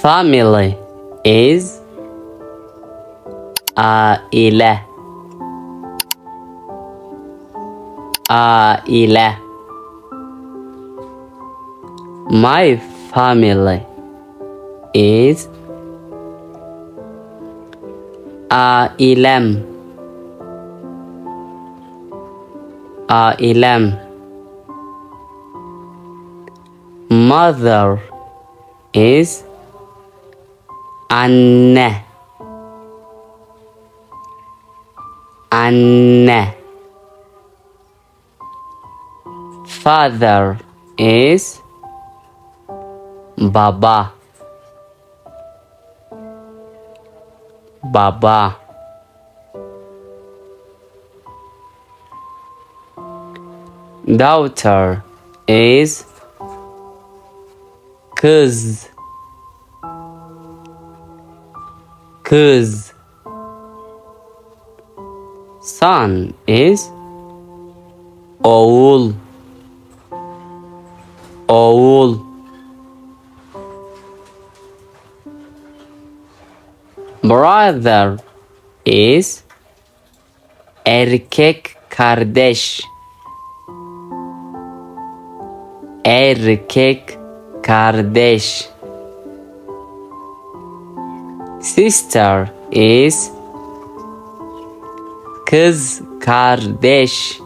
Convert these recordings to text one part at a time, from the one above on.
Family is aile. Aile. My family is ailem. Ailem. Mother is anne. Anne. Father is baba. Baba. Daughter is kız. Kız. Son is oğul. Oğul. Brother is erkek kardeş. Erkek kardeş. Sister is kız kardeş.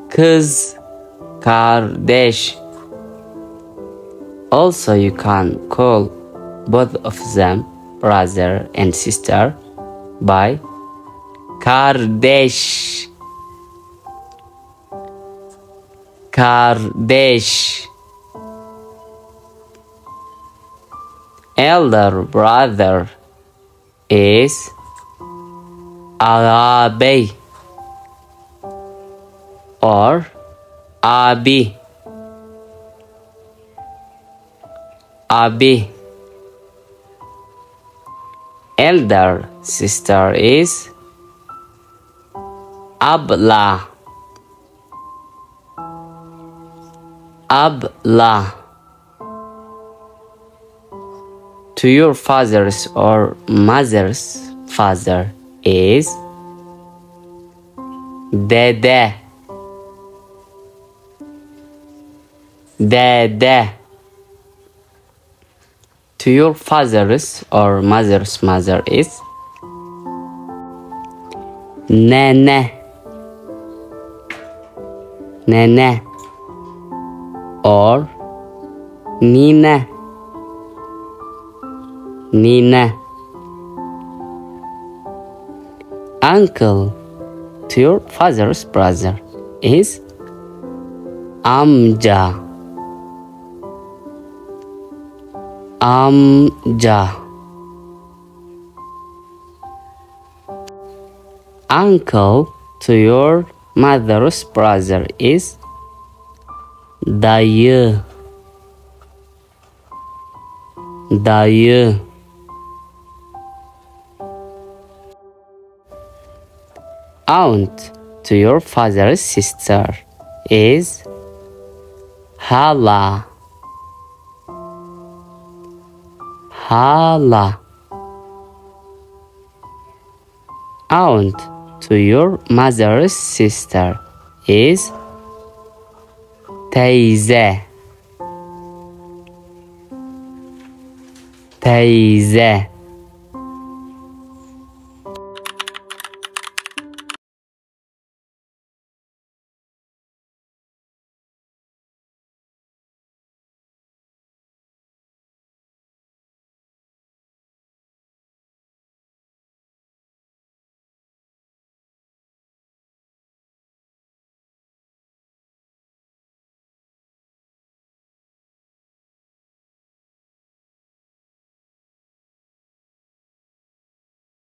Kız kardeş. Also you can call both of them brother and sister by kardeş. Kardeş. Elder brother is ağabey or abi. Abi. Elder sister is abla. Abla. To your father's or mother's father is dede. Dede. To your father's or mother's mother is nene. Nene. Or nine. Nine. Uncle to your father's brother is amca. Amca. Uncle to your mother's brother is dayı. Dayı. Aunt to your father's sister is hala. Hala. Aunt to your mother's sister is teyze. Teyze.